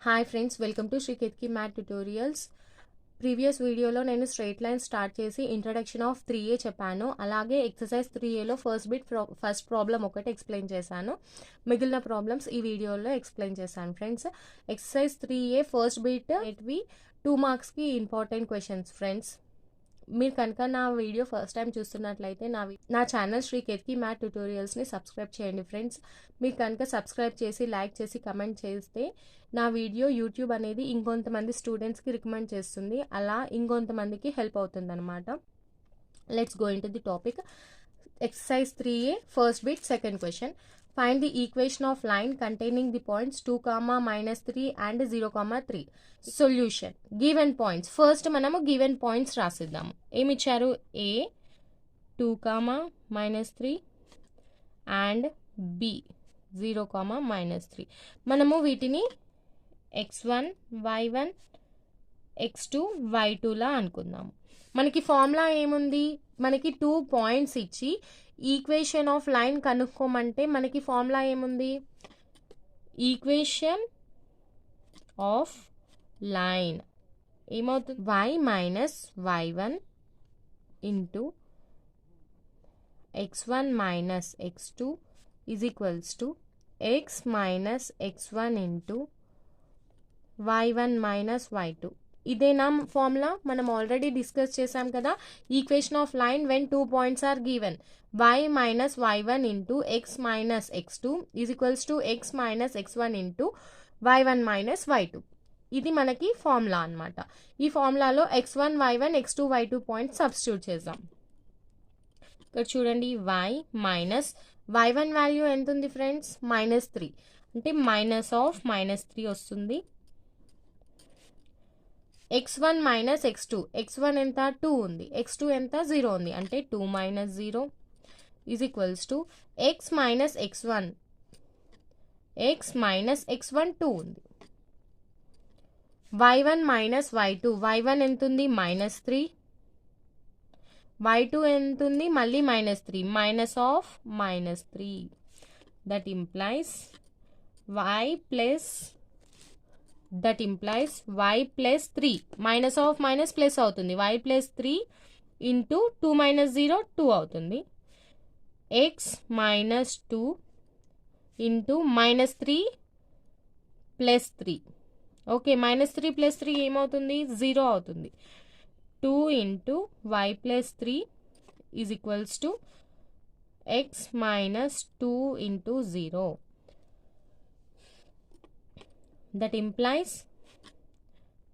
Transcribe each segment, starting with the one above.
Hi friends, welcome to Shri Ketki math tutorials. Previous వీడియోలో నేను straight line start చేసి introduction of 3A చెప్పాను. అలాగే ఎక్సర్సైజ్ 3Aలో ఫస్ట్ ప్రాబ్లం ఒకటి ఎక్స్ప్లెయిన్ చేశాను. మిగిలిన ప్రాబ్లమ్స్ ఈ వీడియోలో ఎక్స్ప్లెయిన్ చేశాను friends. Exercise 3A first bit ఇవి 2 మార్క్స్కి ఇంపార్టెంట్ క్వశ్చన్స్ ఫ్రెండ్స్. మీరు కనుక నా వీడియో ఫస్ట్ టైం చూస్తున్నట్లయితే నా ఛానల్ శ్రీ కేత్కి మ్యాథ్ ట్యుటోరియల్స్ని సబ్స్క్రైబ్ చేయండి ఫ్రెండ్స్. మీరు కనుక సబ్స్క్రైబ్ చేసి లైక్ చేసి కమెంట్ చేస్తే నా వీడియో యూట్యూబ్ అనేది ఇంకొంతమంది స్టూడెంట్స్కి రికమెండ్ చేస్తుంది, అలా ఇంకొంతమందికి హెల్ప్ అవుతుంది అనమాట. Let's go in to the topic. Exercise 3A first bit second question. Find the equation of line containing the points 2, -3 and 0, 3. Solution. Given points. First మనము given points రాసిద్దాము. ఏమి ఇచ్చారు? A 2, -3 and B 0, -3. మనము వీటిని x1, y1, x2, y2 లా అనుకుందాము. మనకి formula ఏముంది? మనకి 2 points ఇచ్చి ఈక్వేషన్ ఆఫ్ లైన్ కనుక్కోమంటే మనకి ఫార్ములా ఏముంది? ఈక్వేషన్ ఆఫ్ లైన్ ఏమవుతుంది? y minus y1 into x1 minus x2 is equals to x minus x1 into y1 minus y2. ఇదేనా ఫార్ములా? మనం ఆల్రెడీ డిస్కస్ చేసాం కదా. Equation of line when 2 points are given y minus y1 into x minus x2 is equals to x minus x1 into y1 minus y2. ఇది మనకి formula అనమాట. ఈ ఫార్ములాలో x1, y1, x2, y2 points substitute చేద్దాం. ఇక్కడ చూడండి, y minus y1 value ఎంత ఉంది friends? -3, అంటే మైనస్ ఆఫ్ -3 వస్తుంది. x1 మైనస్ x2, x1 ఎంత? 2 ఉంది, x2 ఎంత? 0 ఉంది, అంటే 2 minus 0 is equals to x minus x1, x minus x1 2 ఉంది. y1 మైనస్ y2, y1 ఎంత ఉంది? -3, y2 ఎంత ఉంది? మళ్ళీ -3, minus of -3. That implies y plus y+3, minus of minus plus అవుతుంది, y+3 ఇంటూ 2 మైనస్ 0 2 అవుతుంది. x minus 2 into -3 plus 3. Okay, -3 plus 3 ఏమవుతుంది? 0 అవుతుంది. 2 into y+3 is equals to x minus 2 into 0. That implies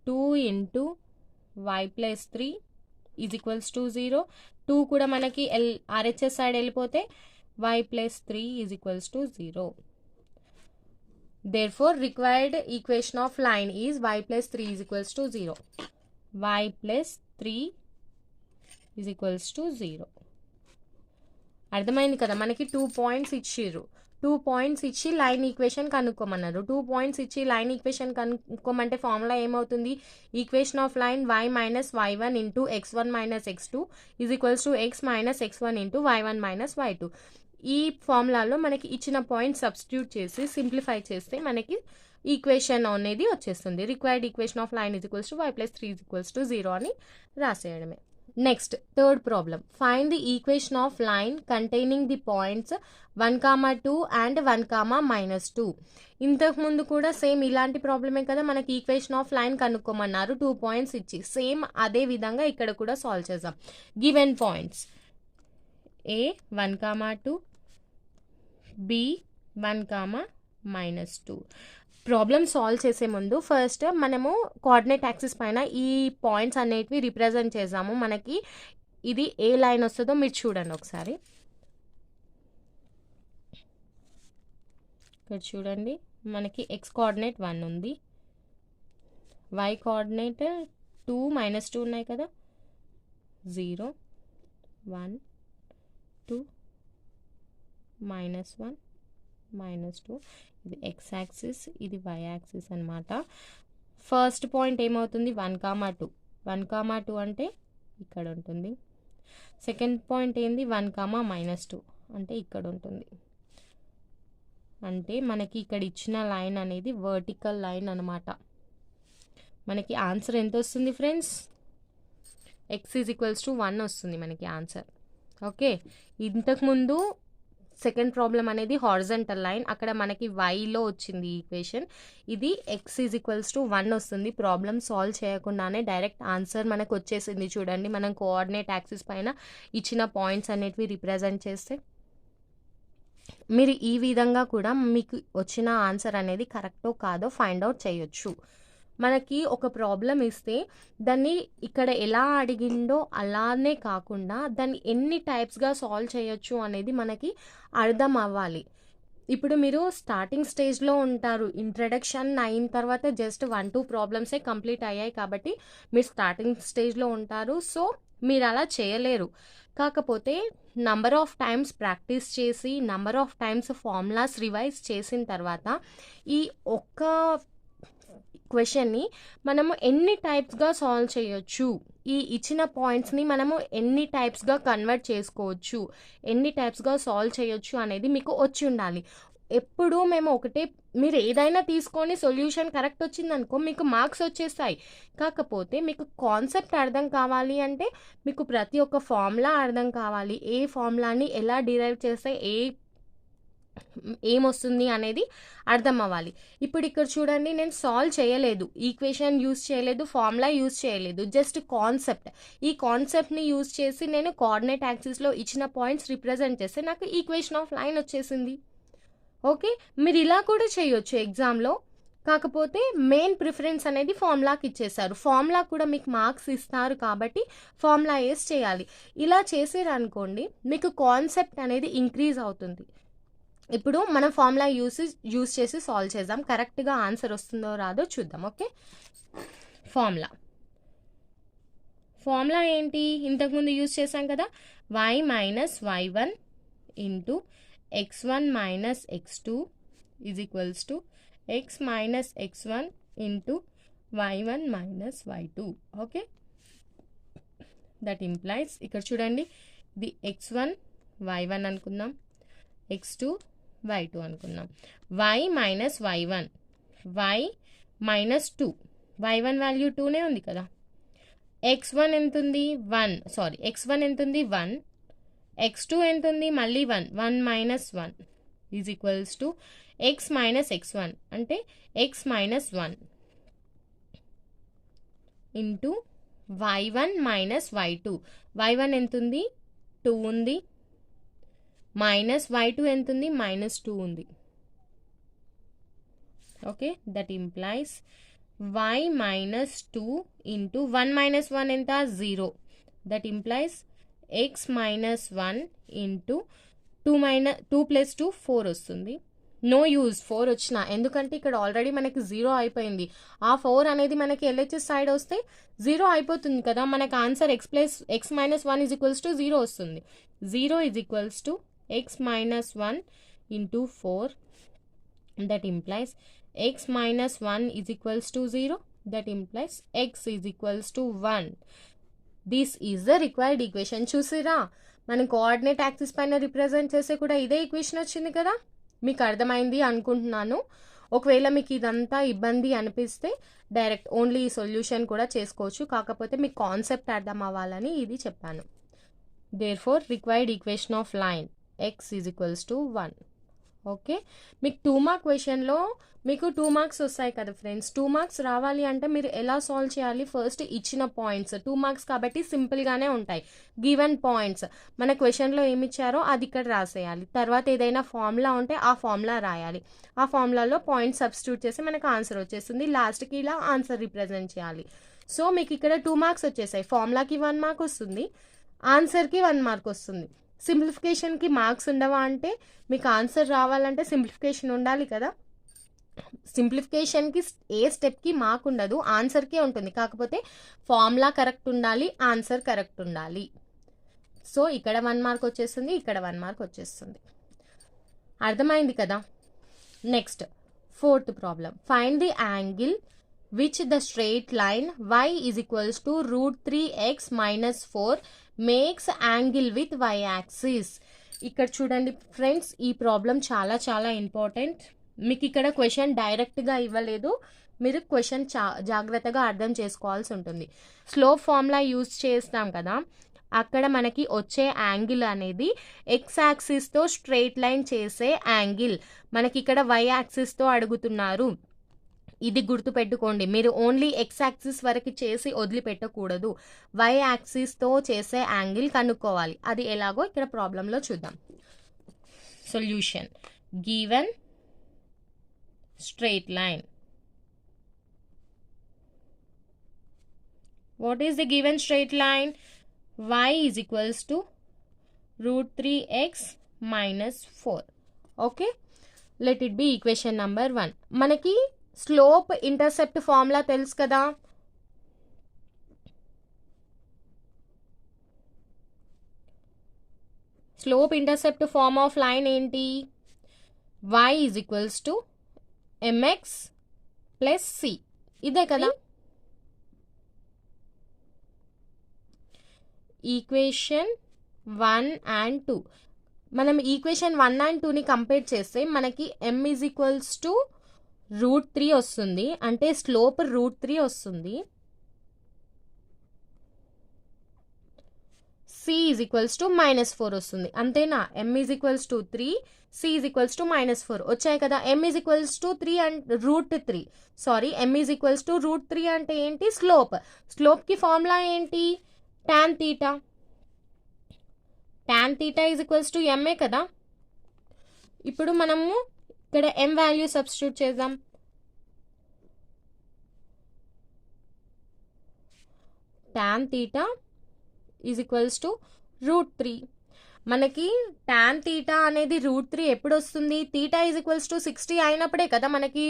2 into y+3 is equals to 0. 2 కూడా మనకి RHS side వెళ్ళిపోతే y+3 is equals to 0. Therefore, required equation of line is y+3 is equals to 0. y+3 is equals to 0. అర్థమైంది కదా? మనకి 2 points ఇచ్చిర్రు. 2 points ఇచ్చి line equation కనుక్కోమన్నారు. 2 points ఇచ్చి line equation కనుక్కోమంటే formula ఏమవుతుంది? Equation of line y minus y1 into x1 minus x2 is equals to x minus x1 into y1 minus y2. ఈ ఫార్ములాలో మనకి ఇచ్చిన పాయింట్ సబ్స్టిట్యూట్ చేసి సింప్లిఫై చేస్తే మనకి ఈక్వేషన్ అనేది వచ్చేస్తుంది. Required equation of line is equals to y+3 is equals to 0 అని రాసేయడమే. Next third problem. Find the equation of line containing the points 1, 2 and 1, -2. ఇంతకుముందు కూడా సేమ్ ఇలాంటి ప్రాబ్లమే కదా. మనకి ఈక్వేషన్ ఆఫ్ లైన్ కనుక్కోమన్నారు 2 పాయింట్స్ ఇచ్చి. సేమ్ అదే విధంగా ఇక్కడ కూడా సాల్వ్ చేద్దాం. Given points A 1, 2, B 1, -2. Problem solve చేసే ముందు ఫస్ట్ మనము కోఆర్డినేట్ యాక్సిస్ పైన ఈ పాయింట్స్ అనేటివి రిప్రజెంట్ చేద్దాము. మనకి ఇది ఏ లైన్ వస్తుందో మీరు చూడండి ఒకసారి. ఇక్కడ చూడండి, మనకి x కోఆర్డినేట్ 1 ఉంది, y కోఆర్డినేట్ 2 -2 ఉన్నాయి కదా. 0 1 2 -1 -2. ఇది x యాక్సిస్, ఇది y యాక్సిస్ అనమాట. ఫస్ట్ పాయింట్ ఏమవుతుంది? 1, 2. 1, 2 అంటే ఇక్కడ ఉంటుంది. సెకండ్ పాయింట్ ఏంది? 1, -2 అంటే ఇక్కడ ఉంటుంది. అంటే మనకి ఇక్కడ ఇచ్చిన లైన్ అనేది వర్టికల్ లైన్ అనమాట. మనకి ఆన్సర్ ఎంత వస్తుంది ఫ్రెండ్స్? x = 1 వస్తుంది మనకి ఆన్సర్. ఓకే, ఇంతకుముందు సెకండ్ ప్రాబ్లం అనేది హారిజంటల్ లైన్, అక్కడ మనకి వైలో వచ్చింది ఈక్వేషన్. ఇది x = 1 వస్తుంది. ప్రాబ్లం సాల్వ్ చేయకుండానే డైరెక్ట్ ఆన్సర్ మనకు వచ్చేసింది. చూడండి, మనం కోఆర్డినేట్ యాక్సిస్ పైన ఇచ్చిన పాయింట్స్ అనేటివి రిప్రజెంట్ చేస్తే మీరు ఈ విధంగా కూడా మీకు వచ్చిన ఆన్సర్ అనేది కరెక్టో కాదో ఫైండ్ అవుట్ చేయొచ్చు. మనకి ఒక ప్రాబ్లం ఇస్తే దాన్ని ఇక్కడ ఎలా అడిగిండో అలానే కాకుండా దాన్ని ఎన్ని టైప్స్గా సాల్వ్ చేయొచ్చు అనేది మనకి అర్థం అవ్వాలి. ఇప్పుడు మీరు స్టార్టింగ్ స్టేజ్లో ఉంటారు, ఇంట్రడక్షన్ అయిన తర్వాత జస్ట్ 1-2 ప్రాబ్లమ్సే కంప్లీట్ అయ్యాయి కాబట్టి మీరు స్టార్టింగ్ స్టేజ్లో ఉంటారు. సో మీరు అలా చేయలేరు. కాకపోతే నంబర్ ఆఫ్ టైమ్స్ ప్రాక్టీస్ చేసి number of times formulas revise చేసిన తర్వాత ఈ ఒక్క క్వశ్చన్ని మనము ఎన్ని టైప్స్గా సాల్వ్ చేయొచ్చు, ఈ ఇచ్చిన పాయింట్స్ని మనము ఎన్ని టైప్స్గా కన్వర్ట్ చేసుకోవచ్చు, ఎన్ని టైప్స్గా సాల్వ్ చేయొచ్చు అనేది మీకు వచ్చి ఉండాలి. ఎప్పుడు మేము ఒకటే, మీరు ఏదైనా తీసుకొని సొల్యూషన్ కరెక్ట్ వచ్చిందనుకో మీకు మార్క్స్ వచ్చేస్తాయి. కాకపోతే మీకు కాన్సెప్ట్ అర్థం కావాలి అంటే మీకు ప్రతి ఒక్క ఫార్ములా అర్థం కావాలి. ఏ ఫార్ములాని ఎలా డిరైవ్ చేస్తే ఏమొస్తుంది అనేది అర్థం అవ్వాలి. ఇప్పుడు ఇక్కడ చూడండి, నేను సాల్వ్ చేయలేదు, ఈక్వేషన్ యూజ్ చేయలేదు, ఫార్ములా యూజ్ చేయలేదు, జస్ట్ కాన్సెప్ట్. ఈ కాన్సెప్ట్ని యూజ్ చేసి నేను కోఆర్డినేట్ యాక్సిస్లో ఇచ్చిన పాయింట్స్ రిప్రజెంట్ చేస్తే నాకు ఈక్వేషన్ ఆఫ్ లైన్ వచ్చేసింది. ఓకే, మీరు ఇలా కూడా చేయొచ్చు ఎగ్జామ్లో. కాకపోతే మెయిన్ ప్రిఫరెన్స్ అనేది ఫార్ములాకి ఇచ్చేసారు. ఫార్ములా కూడా మీకు మార్క్స్ ఇస్తారు కాబట్టి ఫార్ములా యూజ్ చేయాలి. ఇలా చేసారనుకోండి మీకు కాన్సెప్ట్ అనేది ఇంక్రీజ్ అవుతుంది. ఇప్పుడు మనం ఫార్ములా యూజ్ చేసి సాల్వ్ చేద్దాం. కరెక్ట్గా ఆన్సర్ వస్తుందో రాదో చూద్దాం. ఓకే, ఫార్ములా ఏంటి? ఇంతకుముందు యూజ్ చేసాం కదా, y - y1 into x1 - x2 = x - x1 into y1 - y2. Okay, that implies, ఇక్కడ చూడండి, ఇది x1 y1 అనుకుందాం, x2 y2 అనుకుందాం. y - y1, y - 2, y1 value 2నే ఉంది కదా. x1 ఎంత ఉంది? 1. x1 ఎంత ఉంది? 1. x2 ఎంత ఉంది? మళ్ళీ 1. 1 - 1 = x - x1 అంటే x - 1 into y1 - y2. y1 ఎంత ఉంది? 2 ఉంది. మైనస్ y2 ఎంత ఉంది? -2 ఉంది. Okay, that implies y - 2 into 1 - 1 ఎంత? 0. దట్ ఇంప్లైస్ x - 1 ఇంటూ 2 + 2 4 వస్తుంది. నో యూజ్ 4 వచ్చినా, ఎందుకంటే ఇక్కడ ఆల్రెడీ మనకి 0 అయిపోయింది. ఆ 4 అనేది మనకి LHS సైడ్ వస్తే 0 అయిపోతుంది కదా. మనకు ఆన్సర్ x - 1 = 0 వస్తుంది. 0 = x - 1 into 4. That implies x - 1 = 0. That implies x = 1. This is the required equation. చూసిరా, మనం కోఆర్డినేట్ యాక్సిస్ పైన రిప్రజెంట్ చేసే కూడా ఇదే ఈక్వేషన్ వచ్చింది కదా. మీకు అర్థమైంది అనుకుంటున్నాను. ఒకవేళ మీకు ఇదంతా ఇబ్బంది అనిపిస్తే డైరెక్ట్ ఓన్లీ సొల్యూషన్ కూడా చేసుకోవచ్చు. కాకపోతే మీకు కాన్సెప్ట్ అర్థం అవ్వాలని ఇది చెప్పాను. Therefore required equation of line x = 1. Okay, మీకు 2 మార్క్ క్వశ్చన్లో మీకు 2 మార్క్స్ వస్తాయి కదా ఫ్రెండ్స్. 2 మార్క్స్ రావాలి అంటే మీరు ఎలా సాల్వ్ చేయాలి? ఫస్ట్ ఇచ్చిన పాయింట్స్ 2 మార్క్స్ కాబట్టి సింపుల్గానే ఉంటాయి. గివెన్ పాయింట్స్ మన క్వశ్చన్లో ఏమి ఇచ్చారో అది ఇక్కడ రాసేయాలి. తర్వాత ఏదైనా ఫార్ములా ఉంటే ఆ ఫార్ములా రాయాలి. ఆ ఫార్ములాలో పాయింట్స్ సబ్స్టిట్యూట్ చేసి మనకు ఆన్సర్ వచ్చేస్తుంది. లాస్ట్కి ఇలా ఆన్సర్ రిప్రజెంట్ చేయాలి. సో మీకు ఇక్కడ 2 మార్క్స్ వచ్చేసాయి. ఫార్ములాకి 1 మార్క్ వస్తుంది, ఆన్సర్కి 1 మార్క్ వస్తుంది. సింప్లిఫికేషన్కి మార్క్స్ ఉండవా అంటే మీకు ఆన్సర్ రావాలంటే సింప్లిఫికేషన్ ఉండాలి కదా. సింప్లిఫికేషన్కి ఏ స్టెప్కి మార్క్ ఉండదు, ఆన్సర్కే ఉంటుంది. కాకపోతే ఫార్ములా కరెక్ట్ ఉండాలి, ఆన్సర్ కరెక్ట్ ఉండాలి. సో ఇక్కడ 1 మార్క్ వచ్చేస్తుంది, ఇక్కడ 1 మార్క్ వచ్చేస్తుంది. అర్థమైంది కదా. Next 4th problem. Find the angle which the straight line y = √3x - 4 makes angle with y axis. ఇక్కడ చూడండి ఫ్రెండ్స్, ఈ ప్రాబ్లం చాలా చాలా ఇంపార్టెంట్. మీకు ఇక్కడ క్వశ్చన్ డైరెక్ట్గా ఇవ్వలేదు, మీరు క్వశ్చన్ జాగ్రత్తగా అర్థం చేసుకోవాల్సి ఉంటుంది. స్లోప్ ఫార్ములా యూజ్ చేస్తాం కదా, అక్కడ మనకి వచ్చే యాంగిల్ అనేది ఎక్స్ యాక్సిస్తో స్ట్రెయిట్ లైన్ చేసే యాంగిల్. మనకి ఇక్కడ వై యాక్సిస్తో అడుగుతున్నారు, ఇది గుర్తుపెట్టుకోండి. మీరు ఓన్లీ ఎక్స్ యాక్సిస్ వరకు చేసి వదిలిపెట్టకూడదు, వై యాక్సిస్తో చేసే యాంగిల్ కనుక్కోవాలి. అది ఎలాగో ఇక్కడ ప్రాబ్లంలో చూద్దాం. Solution: given straight line. What is the given straight line? Y is equals to √3x minus 4. Okay, let it be equation number 1. మనకి స్లోప్ ఇంటర్సెప్ట్ ఫార్ములా తెలుసు కదా. Slope intercept form of line ఏంటి? y is equals to mx plus c. ఇదే కదా equation 1 and 2. మనం equation 1 and 2ని compare చేస్తే మనకి m ఈజ్ ఈక్వల్స్ టు √3 వస్తుంది, అంటే స్లోప్ √3 వస్తుంది. c ఈజ్ ఈక్వల్స్ టు -4 వస్తుంది, అంతేనా? m is equals to 3, c is equals to -4 వచ్చాయి కదా. m is equals to 3 and √3, sorry m is equals to √3 అంటే ఏంటి? స్లోప్. స్లోప్కి ఫార్ములా ఏంటి? tan theta. tan theta is equals to ma కదా. ఇప్పుడు మనము ఇక్కడ m వాల్యూ సబ్స్టిట్యూట్ చేద్దాం. tan theta is equals to √3. మనకి tan theta అనేది √3 ఎప్పుడు వస్తుంది? theta is equals to 60 అయినప్పుడే కదా మనకి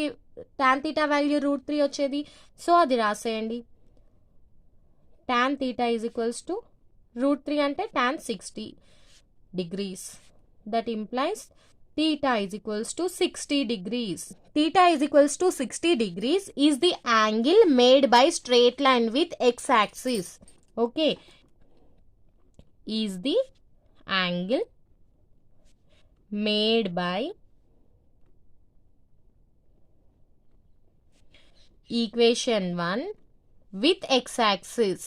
tan theta వాల్యూ √3 వచ్చేది. సో అది రాసేయండి. tan theta is equals to √3 అంటే tan 60 degrees. That implies theta is equals to 60 degrees. Theta is equals to 60 degrees is the angle made by straight line with x axis. Okay. Is the angle made by equation 1 with x axis.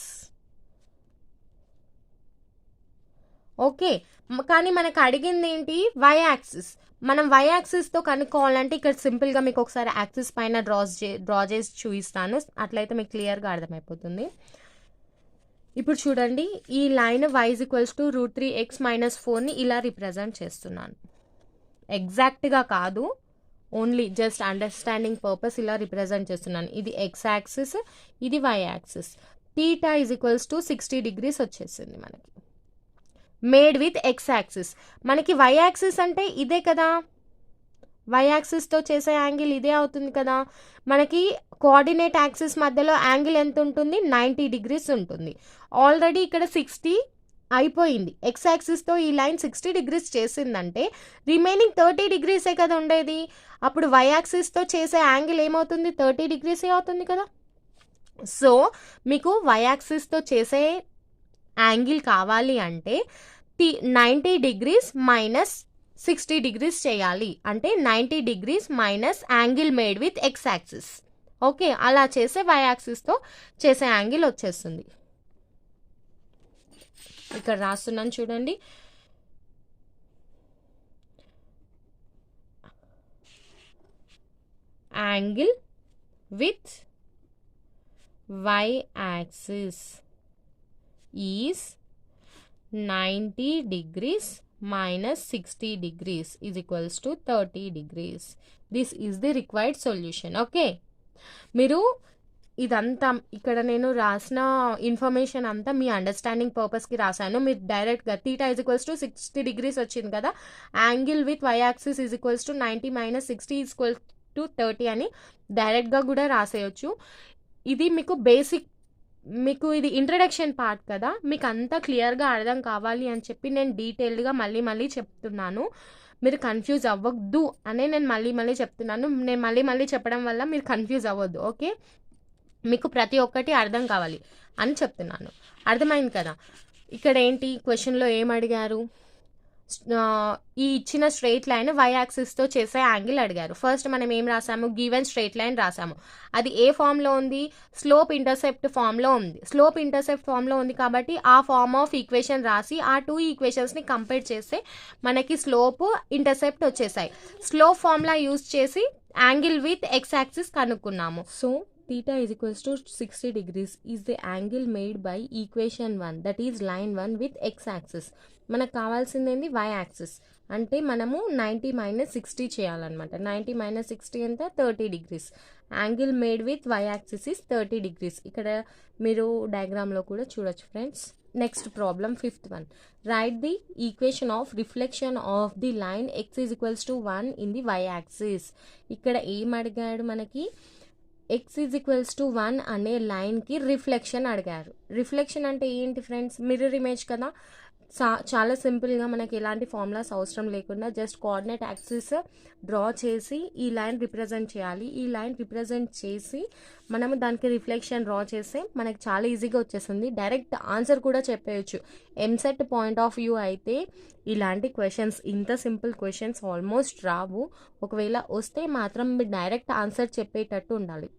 Okay, కానీ మనకు అడిగింది ఏంటి? Y axis. మనం Y యాక్సిస్తో కనుక్కోవాలంటే ఇక్కడ సింపుల్గా మీకు ఒకసారి యాక్సిస్ పైన డ్రా చేసి చూపిస్తాను, అట్లయితే మీకు క్లియర్గా అర్థమైపోతుంది. ఇప్పుడు చూడండి, ఈ లైన్ y is equals to √3x minus 4ని ఇలా రిప్రజెంట్ చేస్తున్నాను. ఎగ్జాక్ట్గా కాదు, ఓన్లీ జస్ట్ అండర్స్టాండింగ్ పర్పస్ ఇలా రిప్రజెంట్ చేస్తున్నాను. ఇది ఎక్స్ యాక్సిస్, ఇది Y axis. Theta is equals to 60 degrees వచ్చేసింది మనకి. Made with X axis. మనకి వై యాక్సిస్ అంటే ఇదే కదా, వై యాక్సిస్తో చేసే యాంగిల్ ఇదే అవుతుంది కదా. మనకి కోఆర్డినేట్ యాక్సిస్ మధ్యలో యాంగిల్ ఎంత ఉంటుంది? 90 degrees ఉంటుంది. ఆల్రెడీ ఇక్కడ 60 అయిపోయింది. ఎక్స్ యాక్సిస్తో ఈ లైన్ 60 degrees చేసిందంటే రిమైనింగ్ 30 degrees కదా ఉండేది. అప్పుడు వై యాక్సిస్తో చేసే యాంగిల్ ఏమవుతుంది? 30 degrees అవుతుంది కదా. సో మీకు వై యాక్సిస్తో చేసే యాంగిల్ కావాలి అంటే 90 degrees minus 60 degrees చేయాలి, అంటే 90 degrees minus angle made with X axis. Okay, అలా చేసే వై యాక్సిస్తో చేసే యాంగిల్ వచ్చేస్తుంది. ఇక్కడ రాస్తున్నాను చూడండి. Angle with Y axis is 90 degrees minus 60 degrees is equals to 30 degrees. This is the required solution. Okay, మీరు ఇదంతా ఇక్కడ నేను రాసిన ఇన్ఫర్మేషన్ అంతా మీ అండర్స్టాండింగ్ పర్పస్కి రాశాను. మీరు డైరెక్ట్గా theta is equals to 60 degrees వచ్చింది కదా, angle with Y axis is equals to 90 minus 60 is equal to 30 అని డైరెక్ట్గా కూడా రాసేయచ్చు. ఇది మీకు బేసిక్, మీకు ఇది ఇంట్రడక్షన్ పార్ట్ కదా, మీకు అంతా క్లియర్గా అర్థం కావాలి అని చెప్పి నేను డీటెయిల్డ్గా మళ్ళీ చెప్తున్నాను. మీరు కన్ఫ్యూజ్ అవ్వద్దు అనే నేను మళ్ళీ చెప్తున్నాను. నేను మళ్ళీ చెప్పడం వల్ల మీరు కన్ఫ్యూజ్ అవ్వద్దు. ఓకే, మీకు ప్రతి ఒక్కటి అర్థం కావాలి అని చెప్తున్నాను. అర్థమైంది కదా. ఇక్కడ ఏంటి క్వశ్చన్లో ఏం అడిగారు? ఈ ఇచ్చిన స్ట్రెయిట్ లైన్ వై యాక్సిస్తో చేసే యాంగిల్ అడిగారు. ఫస్ట్ మనం ఏం రాసాము, గివెన్ స్ట్రెయిట్ లైన్ రాసాము. అది ఏ ఫామ్లో ఉంది, స్లోప్ ఇంటర్సెప్ట్ ఫామ్లో ఉంది. స్లోప్ ఇంటర్సెప్ట్ ఫామ్లో ఉంది కాబట్టి ఆ ఫార్మ్ ఆఫ్ ఈక్వేషన్ రాసి ఆ 2 ఈక్వేషన్స్ని కంపేర్ చేస్తే మనకి స్లోప్ ఇంటర్సెప్ట్ వచ్చేసాయి. స్లోప్ ఫార్ములా యూజ్ చేసి యాంగిల్ విత్ ఎక్స్ యాక్సిస్ కనుక్కున్నాము. So theta is equals to 60 degrees is the angle made by equation 1, that is line 1 with x axis. మనకు కావాల్సింది y axis అంటే మనము 90 - 60 చేయాలన్నమాట. 90 - 60 ఎంత, 30 degrees. Angle made with y axis is 30 degrees. ఇక్కడ మీరు డయాగ్రామ్లో కూడా చూడొచ్చు friends. Next problem 5th one. Write the equation of reflection of the line x is equals to 1 in the y axis. ఇక్కడ ఏం అడిగాడు మనకి, x ఈజ్ ఈక్వల్స్ టు 1 అనే లైన్కి రిఫ్లెక్షన్ అడిగారు. రిఫ్లెక్షన్ అంటే ఏంటి ఫ్రెండ్స్, మిర్రర్ ఇమేజ్ కదా. చాలా సింపుల్గా మనకి ఎలాంటి ఫార్ములాస్ అవసరం లేకుండా జస్ట్ కోఆర్డినేట్ యాక్సిస్ డ్రా చేసి ఈ లైన్ రిప్రజెంట్ చేయాలి. ఈ లైన్ రిప్రజెంట్ చేసి మనము దానికి రిఫ్లెక్షన్ డ్రా చేస్తే మనకి చాలా ఈజీగా వచ్చేస్తుంది. డైరెక్ట్ ఆన్సర్ కూడా చెప్పేయచ్చు. ఎంసెట్ పాయింట్ ఆఫ్ వ్యూ అయితే ఇలాంటి క్వశ్చన్స్, ఇంత సింపుల్ క్వశ్చన్స్ ఆల్మోస్ట్ రావు. ఒకవేళ వస్తే మాత్రం మీరు డైరెక్ట్ ఆన్సర్ చెప్పేటట్టు ఉండాలి.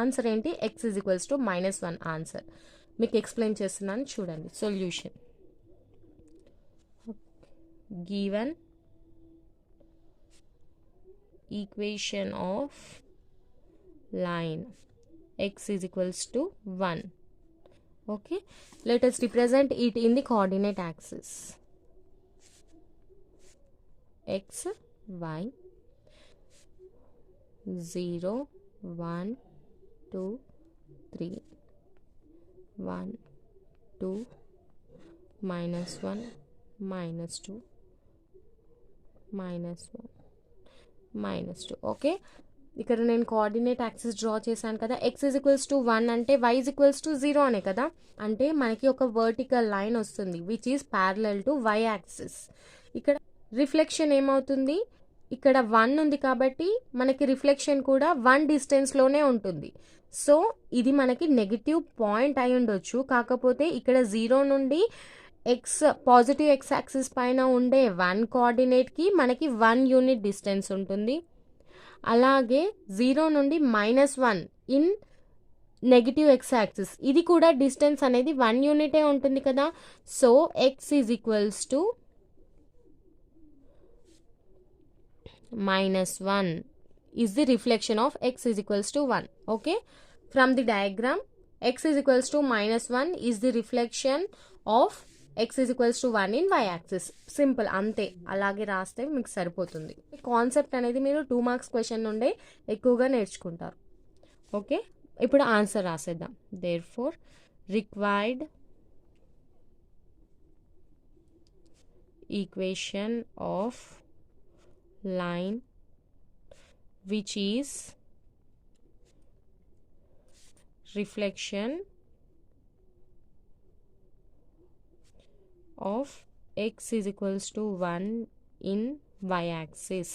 ఆన్సర్ ఏంటి, X is equals to -1 answer. మీకు ఎక్స్ప్లెయిన్ చేస్తున్నాను చూడండి. Solution, given equation of line x is equals to 1. Okay, let us represent it in the coordinate axis. X, y, 0, 1, 2, 3, 1, 2, -1, -2, -1, -2. Okay, ఇక్కడ నేను కోఆర్డినేట్ యాక్సిస్ డ్రా చేశాను కదా. X is equals to 1 అంటే why is equals to 0 అనే కదా. అంటే మనకి ఒక వర్టికల్ లైన్ వస్తుంది which is parallel to Y axis. ఇక్కడ రిఫ్లెక్షన్ ఏమవుతుంది, ఇక్కడ 1 ఉంది కాబట్టి మనకి రిఫ్లెక్షన్ కూడా 1 డిస్టెన్స్లోనే ఉంటుంది. సో ఇది మనకి నెగిటివ్ పాయింట్ అయి ఉండొచ్చు. కాకపోతే ఇక్కడ 0 నుండి ఎక్స్ పాజిటివ్ ఎక్స్ యాక్సిస్ పైన ఉండే 1 కోఆర్డినేట్కి మనకి 1 యూనిట్ డిస్టెన్స్ ఉంటుంది. అలాగే 0 నుండి -1 ఇన్ నెగిటివ్ ఎక్స్ యాక్సిస్, ఇది కూడా డిస్టెన్స్ అనేది 1 యూనిటే ఉంటుంది కదా. So X is equals to -1 is the reflection of x is equals to 1. Okay, from the diagram x is equals to -1 is the reflection of x is equals to 1 in y axis. Simple, అంతే. అలాగే రాస్తే మీకు సరిపోతుంది. Concept అనేది మీరు 2 marks question నుండే ఎక్కువగా నేర్చుకుంటారు. ఓకే, ఇప్పుడు ఆన్సర్ రాసేద్దాం. Therefore required equation of line which is reflection of x is equals to 1 in y axis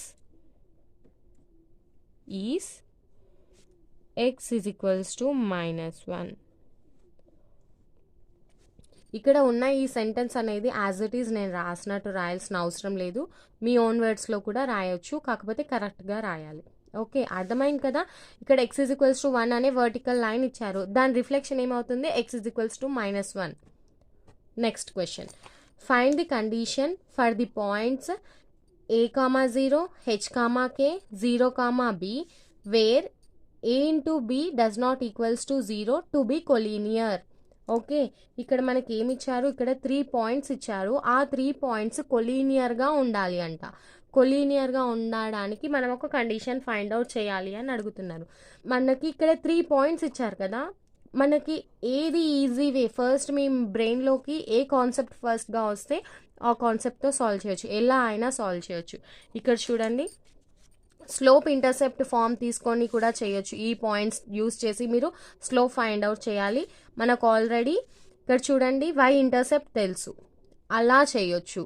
is x is equals to -1. ఇక్కడ ఉన్న ఈ సెంటెన్స్ అనేది యాజ్ ఇట్ ఈజ్ నేను రాసినట్టు రాయాల్సిన అవసరం లేదు. మీ ఓన్ వర్డ్స్లో కూడా రాయొచ్చు, కాకపోతే కరెక్ట్గా రాయాలి. ఓకే, అర్థమైంది కదా. ఇక్కడ x ఈజ్ ఈక్వల్స్ టు 1 అనే వర్టికల్ లైన్ ఇచ్చారు. దాని రిఫ్లెక్షన్ ఏమవుతుంది, x is equals to -1. Next question, find the condition for the points a,0, h,k, 0,b where a into b does not equals to 0 to be collinear. Okay, ఇక్కడ మనకి ఏమి ఇచ్చారు, ఇక్కడ 3 points ఇచ్చారు. ఆ 3 పాయింట్స్ కొలీనియర్గా ఉండాలి అంట. కొలీనియర్గా ఉండడానికి మనం ఒక కండిషన్ ఫైండ్ అవుట్ చేయాలి అని అడుగుతున్నారు. మనకి ఇక్కడ 3 పాయింట్స్ ఇచ్చారు కదా. మనకి ఏది ఈజీ వే, ఫస్ట్ మీ బ్రెయిన్లోకి ఏ కాన్సెప్ట్ ఫస్ట్గా వస్తే ఆ కాన్సెప్ట్తో సాల్వ్ చేయొచ్చు, ఎలా అయినా సాల్వ్ చేయొచ్చు. ఇక్కడ చూడండి, స్లోప్ ఇంటర్సెప్ట్ ఫామ్ తీసుకొని కూడా చేయొచ్చు. ఈ పాయింట్స్ యూస్ చేసి మీరు స్లోప్ ఫైండ్ అవుట్ చేయాలి. మనకు ఆల్రెడీ ఇక్కడ చూడండి వై ఇంటర్సెప్ట్ తెలుసు, అలా చేయొచ్చు.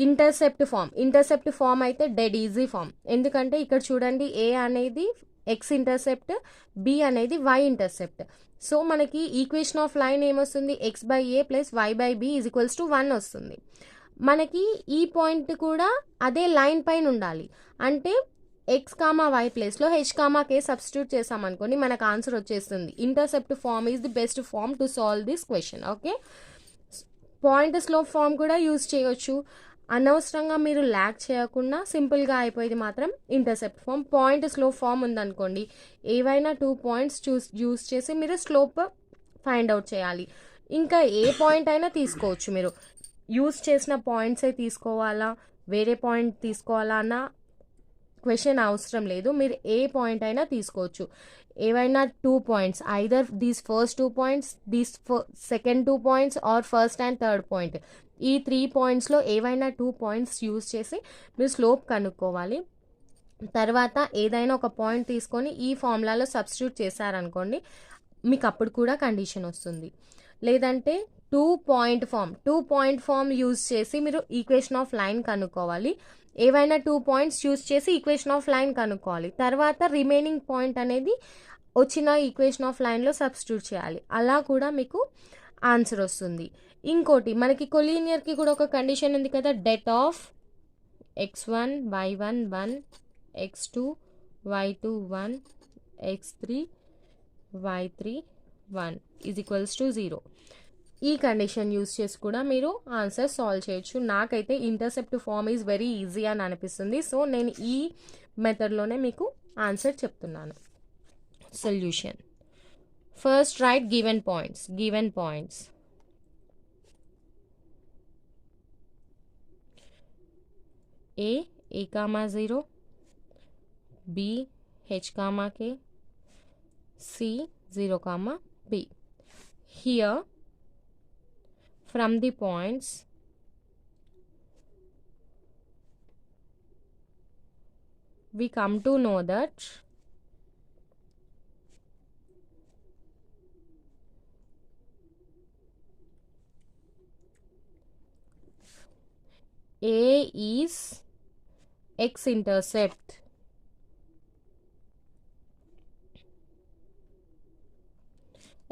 ఇంటర్సెప్ట్ ఫామ్ అయితే డెడ్ ఈజీ ఫామ్, ఎందుకంటే ఇక్కడ చూడండి ఏ అనేది ఎక్స్ ఇంటర్సెప్ట్, బి అనేది వై ఇంటర్సెప్ట్. సో మనకి ఈక్వేషన్ ఆఫ్ లైన్ ఏమొస్తుంది, x/a + y/b = 1 వస్తుంది. మనకి ఈ పాయింట్ కూడా అదే లైన్ పైన ఉండాలి. అంటే ఎక్స్ కామా వై ప్లేస్లో హెచ్ కామా కే సబ్స్టిట్యూట్ చేసామనుకోండి మనకు ఆన్సర్ వచ్చేస్తుంది. Intercept form is the best form to solve this question. Okay, point slope form కూడా యూజ్ చేయొచ్చు. అనవసరంగా మీరు ల్యాక్ చేయకుండా సింపుల్గా అయిపోయేది మాత్రం intercept form. Point slope form ఉందనుకోండి, ఏవైనా 2 పాయింట్స్ యూజ్ చేసి మీరు స్లోప్ ఫైండ్ అవుట్ చేయాలి. ఇంకా ఏ పాయింట్ అయినా తీసుకోవచ్చు. మీరు యూజ్ చేసిన పాయింట్సే తీసుకోవాలా, వేరే పాయింట్ తీసుకోవాలా అన్న క్వశ్చన్ అవసరం లేదు. మీరు ఏ పాయింట్ అయినా తీసుకోవచ్చు. ఏవైనా 2 points, either these first 2 points, these second 2 points or first and third point, ఈ 3 పాయింట్స్లో ఏవైనా 2 పాయింట్స్ యూజ్ చేసి మీరు స్లోప్ కనుక్కోవాలి. తర్వాత ఏదైనా ఒక పాయింట్ తీసుకొని ఈ ఫార్ములాలో సబ్స్టిట్యూట్ చేశారనుకోండి, మీకు అప్పుడు కూడా కండిషన్ వస్తుంది. లేదంటే 2 పాయింట్ ఫార్మ్ యూజ్ చేసి మీరు ఈక్వేషన్ ఆఫ్ లైన్ కనుక్కోవాలి. ఏవైనా 2 పాయింట్స్ యూజ్ చేసి ఈక్వేషన్ ఆఫ్ లైన్ కనుక్కోవాలి. తర్వాత రిమైనింగ్ పాయింట్ అనేది వచ్చిన ఈక్వేషన్ ఆఫ్ లైన్లో సబ్స్టిట్యూట్ చేయాలి. అలా కూడా మీకు ఆన్సర్ వస్తుంది. ఇంకోటి మనకి కొలీనియర్కి కూడా ఒక కండిషన్ ఉంది కదా, det of x1 y1 1 x2 y2 1 x3 y3 1 is equals to 0. ఈ కండిషన్ యూజ్ చేసి కూడా మీరు ఆన్సర్ సాల్వ్ చేయొచ్చు. నాకైతే intercept form is very easy అని అనిపిస్తుంది. సో నేను ఈ మెథడ్లోనే మీకు ఆన్సర్ చెప్తున్నాను. Solution. First write given points. A comma 0, B H comma K, C 0 comma B. Here from the points we come to know that A is x-intercept.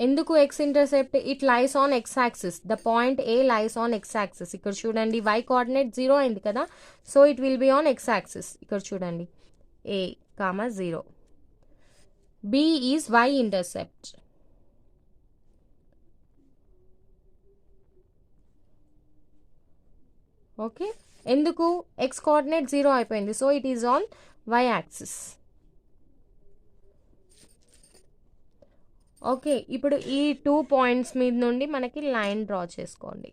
ఎందుకు x-intercept? It lies on x-axis. The point A lies on x-axis. ఇక్కడ చూడండి y coordinate 0 అయింది కదా, so it will be on x-axis. ఇక్కడ చూడండి A, 0. B is y-intercept. Okay, ఎందుకు? x coordinate 0 అయిపోయింది, so it is on y axis. Okay, ఇప్పుడు ఈ 2 పాయింట్స్ మీద నుండి మనకి లైన్ డ్రా చేసుకోండి.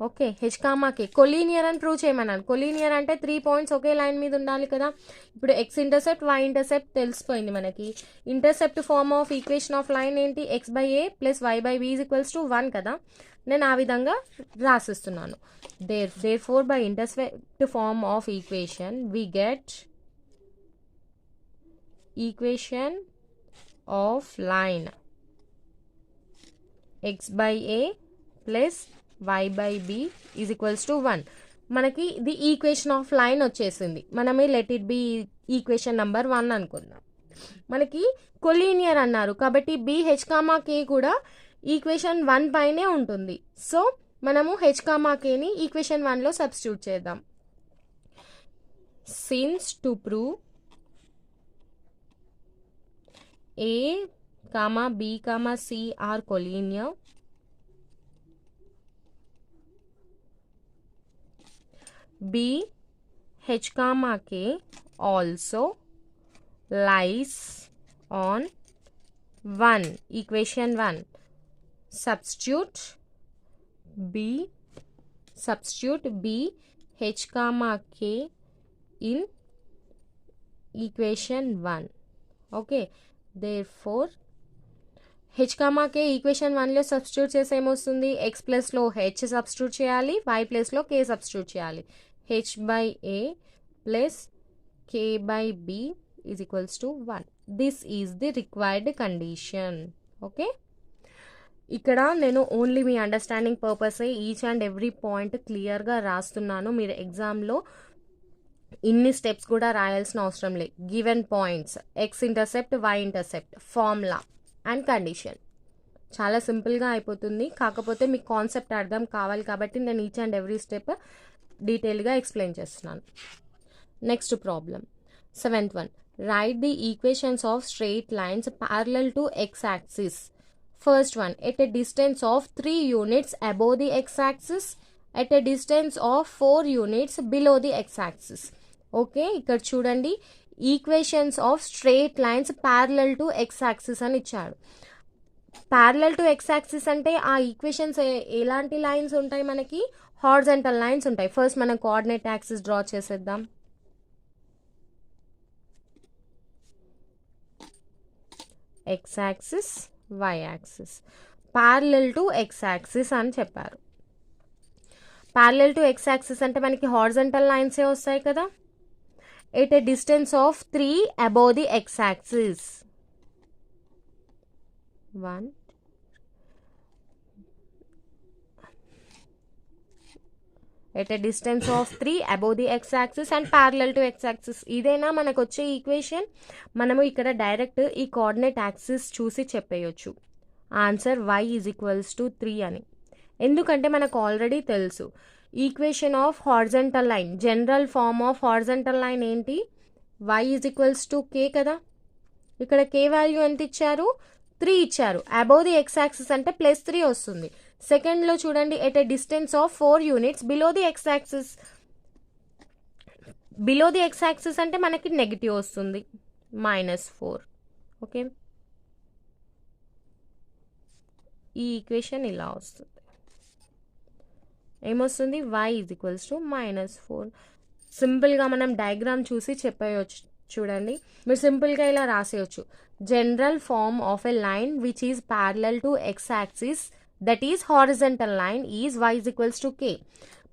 ఓకే, హెచ్ కామాకి కొలీనియర్ అని ప్రూవ్ చేయమన్నాను. కొలీనియర్ అంటే 3 పాయింట్స్ ఒకే లైన్ మీద ఉండాలి కదా. ఇప్పుడు ఎక్స్ ఇంటర్సెప్ట్ వై ఇంటర్సెప్ట్ తెలిసిపోయింది మనకి. Intercept form of equation of line ఏంటి? x/a + y/b is equals to 1 కదా. నేను ఆ విధంగా రాసిస్తున్నాను. therefore by intercept form of equation we get equation of line x/a + y/b is equals to 1. మనకి ఇది equation of line వచ్చేసింది. మనమే let it be equation number 1 అనుకుందాం. మనకి కొలీనియర్ అన్నారు కాబట్టి BH, K కూడా ఈక్వేషన్ 1 పైనే ఉంటుంది. సో మనము H, Kని ఈక్వేషన్ 1లో సబ్స్టిట్యూట్ చేద్దాం. Since to prove A, B, C are collinear, B, H, K also lies on 1, equation 1. Substitute B, H, K in equation 1. Okay, therefore H, K equation 1లో substitute చేసి ఏమొస్తుంది? x ప్లస్లో H substitute చేయాలి, y ప్లస్లో K substitute చేయాలి. H/a + K/b is equals to 1. This is the required condition. Okay, ఇక్కడ నేను only మీ అండర్స్టాండింగ్ పర్పసే ఈచ్ అండ్ ఎవ్రీ పాయింట్ క్లియర్గా రాస్తున్నాను. మీరు ఎగ్జామ్లో ఇన్ని స్టెప్స్ కూడా రాయాల్సిన అవసరం లేదు. Given points, x intercept, y intercept, formula and condition. చాలా సింపుల్గా అయిపోతుంది. కాకపోతే మీకు కాన్సెప్ట్ అర్థం కావాలి కాబట్టి నేను ఈచ్ అండ్ ఎవ్రీ స్టెప్ డీటెయిల్గా ఎక్స్ప్లెయిన్ చేస్తున్నాను. Next problem 7th one. Write the equations of straight lines parallel to x-axis. First one, at a distance of 3 units above the x-axis, at a distance of 4 units below the x-axis. Okay, ఇక్కడ చూడండి equations of straight lines parallel to X axis అని ఇచ్చాడు. Parallel to X axis అంటే ఆ equations ఎలాంటి lines ఉంటాయి, మనకి horizontal lines ఉంటాయి. ఫస్ట్ మనం కోఆర్డినేట్ యాక్సిస్ డ్రా చేసేద్దాం. X axis, Y axis, parallel to X axis అని చెప్పారు. ప్యారలల్ టు ఎక్స్ యాక్సిస్ అంటే మనకి హారిజాంటల్ లైన్సే వస్తాయి కదా. At a distance of 3 above the X axis. 1 at a distance of 3 above the x-axis and parallel to x-axis. ఇదేనా మనకు వచ్చే equation. మనము ఇక్కడ డైరెక్ట్ ఈ కోఆర్డినేట్ యాక్సిస్ చూసి చెప్పేయచ్చు ఆన్సర్ y = 3 అని. ఎందుకంటే మనకు ఆల్రెడీ తెలుసు equation of horizontal line, general form of horizontal line ఏంటి, y = k కదా. ఇక్కడ k వాల్యూ ఎంత ఇచ్చారు, 3 ఇచ్చారు. అబోవ్ ది ఎక్స్ యాక్సిస్ అంటే +3 వస్తుంది. సెకండ్లో చూడండి, at a distance of 4 units below the X axis. Below the X axis అంటే మనకి నెగిటివ్ వస్తుంది, -4. ఓకే, ఈ ఈక్వేషన్ ఇలా వస్తుంది. ఏమొస్తుంది, y = -4. సింపుల్గా మనం డయాగ్రామ్ చూసి చెప్పేయచ్చు. చూడండి, మీరు సింపుల్గా ఇలా రాసేయచ్చు. General form of a line which is parallel to X axis, that is horizontal line is y = k.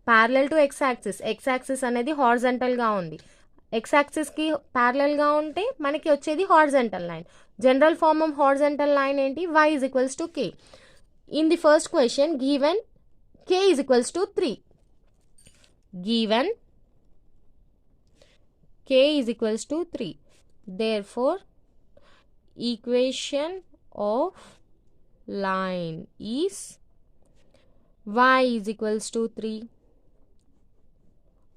Parallel to x axis, x axis అనేది horizontal గా ఉంది. x axis కి parallel గా ఉంటే మనకి వచ్చేది horizontal line. General form of horizontal line ఏంటి, y = k. In the first question given k = 3. Given k = 3. Therefore equation of line is y = 3.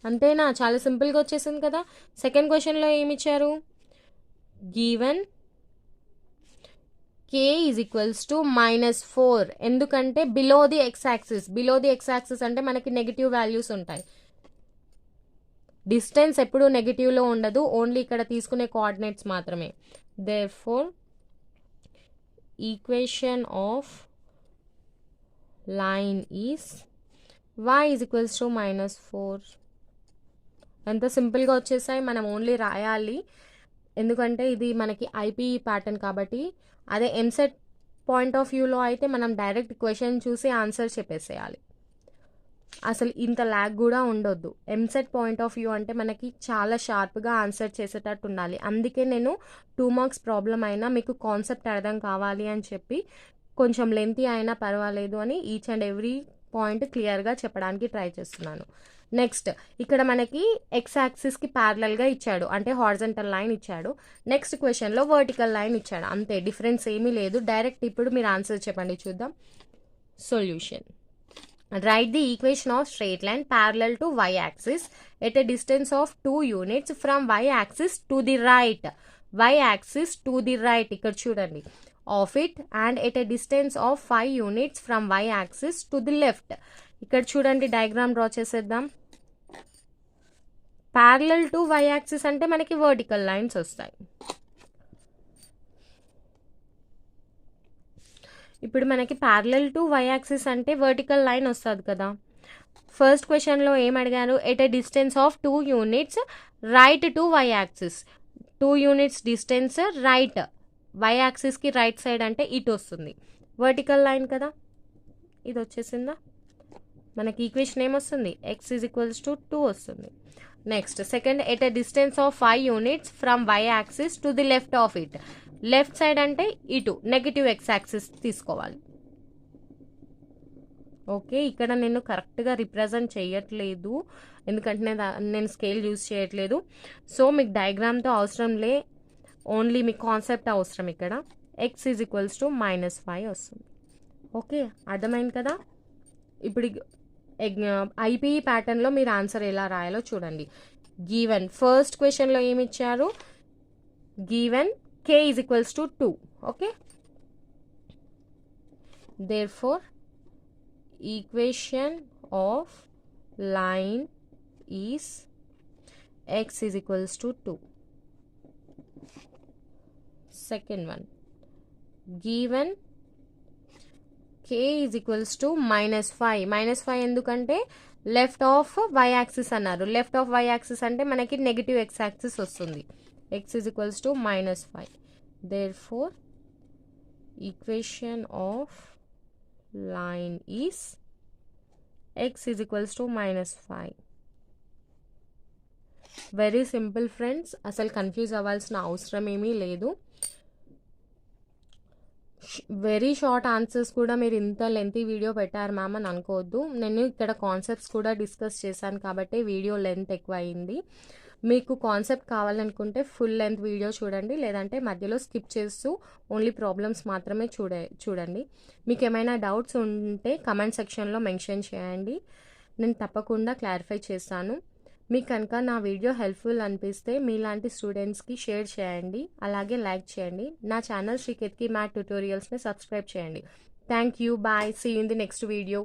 అంతేనా, చాలా సింపుల్గా వచ్చేసింది కదా. సెకండ్ క్వశ్చన్లో ఏమి ఇచ్చారు, గివెన్ k = -4. ఎందుకంటే below the X axis. Below the X axis అంటే మనకి నెగిటివ్ వాల్యూస్ ఉంటాయి. డిస్టెన్స్ ఎప్పుడు నెగిటివ్లో ఉండదు, ఓన్లీ ఇక్కడ తీసుకునే కోఆర్డినేట్స్ మాత్రమే. Therefore equation of line is y = -4. ఎంత సింపుల్గా వచ్చేసాయి. మనం ఓన్లీ రాయాలి, ఎందుకంటే ఇది మనకి ఐపీఈ ప్యాటర్న్ కాబట్టి. అదే ఎంసెట్ పాయింట్ ఆఫ్ వ్యూలో అయితే మనం డైరెక్ట్ క్వశ్చన్ చూసి ఆన్సర్ చెప్పేసేయాలి, అసలు ఇంత ల్యాగ్ కూడా ఉండొద్దు. ఎంసెట్ పాయింట్ ఆఫ్ వ్యూ అంటే మనకి చాలా షార్ప్గా ఆన్సర్ చేసేటట్టు ఉండాలి. అందుకే నేను 2 మార్క్స్ ప్రాబ్లం అయినా మీకు కాన్సెప్ట్ అర్థం కావాలి అని చెప్పి కొంచెం లెంతీ అయినా పర్వాలేదు అని ఈచ్ అండ్ ఎవ్రీ పాయింట్ క్లియర్గా చెప్పడానికి ట్రై చేస్తున్నాను. నెక్స్ట్ ఇక్కడ మనకి ఎక్స్ యాక్సిస్కి ప్యారలల్గా ఇచ్చాడు, అంటే హారిజాంటల్ లైన్ ఇచ్చాడు. నెక్స్ట్ క్వశ్చన్లో వర్టికల్ లైన్ ఇచ్చాడు, అంతే, డిఫరెన్స్ ఏమీ లేదు. డైరెక్ట్ ఇప్పుడు మీరు ఆన్సర్ చెప్పండి, చూద్దాం. Solution. Write the equation of straight line parallel to y-axis at a distance of 2 units from y-axis to the right. Y-axis to the right, ఇక్కడ చూడండి, of it, and at a distance of 5 units from y-axis to the left. ఇక్కడ చూడండి, diagram draw చేసేద్దాం. Parallel to y-axis అంటే మనకి vertical lines వస్తాయి. ఇప్పుడు మనకి ప్యారలల్ టు వై యాక్సిస్ అంటే వర్టికల్ లైన్ వస్తుంది కదా. ఫస్ట్ క్వశ్చన్లో ఏం అడిగారు, at a distance of 2 units right to Y axis. 2 units distance right, Y యాక్సిస్కి రైట్ సైడ్ అంటే ఇటు వస్తుంది. వర్టికల్ లైన్ కదా, ఇది వచ్చేసిందా. మనకి ఈక్వేషన్ ఏమొస్తుంది, x = 2 వస్తుంది. Next second, at a distance of 5 units from Y axis to the left of it. Left side అంటే ఇటు నెగిటివ్ ఎక్స్ యాక్సిస్ తీసుకోవాలి. ఓకే, ఇక్కడ నేను కరెక్ట్గా రిప్రజెంట్ చేయట్లేదు, ఎందుకంటే నేను స్కేల్ యూజ్ చేయట్లేదు. సో మీకు డయాగ్రామ్తో అవసరం లే, ఓన్లీ మీకు కాన్సెప్ట్ అవసరం. ఇక్కడ x = -5 వస్తుంది. ఓకే, అర్థమైంది కదా. ఇప్పుడు ఐపీఈ ప్యాటర్న్లో మీరు ఆన్సర్ ఎలా రాయాలో చూడండి. గివెన్ ఫస్ట్ క్వశ్చన్లో ఏమి ఇచ్చారు, given k is equals to 2. Okay, therefore equation of line is x is equals to 2. Second one, given k is equals to -5. -5 ఎందుకంటే లెఫ్ట్ ఆఫ్ y యాక్సిస్ అన్నారు. లెఫ్ట్ ఆఫ్ y యాక్సిస్ అంటే మనకి negative x axis వస్తుంది. x is equals to -5. Therefore equation of line is x is equals to -5. Very simple friends, అసలు confuse అవ్వాల్సిన అవసరం ఏమీ లేదు. వెరీ షార్ట్ ఆన్సర్స్ కూడా మీరు ఇంత లెంతీ వీడియో పెట్టారు మ్యామ్ అని అనుకోవద్దు. నేను ఇక్కడ కాన్సెప్ట్స్ కూడా డిస్కస్ చేశాను కాబట్టి వీడియో లెంత్ ఎక్కువ అయింది. మీకు కాన్సెప్ట్ కావాలనుకుంటే ఫుల్ లెంత్ వీడియో చూడండి, లేదంటే మధ్యలో స్కిప్ చేస్తూ ఓన్లీ ప్రాబ్లమ్స్ మాత్రమే చూడండి. మీకు ఏమైనా డౌట్స్ ఉంటే కమెంట్ సెక్షన్లో మెన్షన్ చేయండి, నేను తప్పకుండా క్లారిఫై చేస్తాను. మీకు కనుక నా వీడియో హెల్ప్ఫుల్ అనిపిస్తే మీలాంటి స్టూడెంట్స్కి షేర్ చేయండి, అలాగే లైక్ చేయండి. నా ఛానల్ శ్రీ కేత్కి మ్యాథ్ ట్యుటోరియల్స్ని సబ్స్క్రైబ్ చేయండి. Thank you, bye, see you in the next video.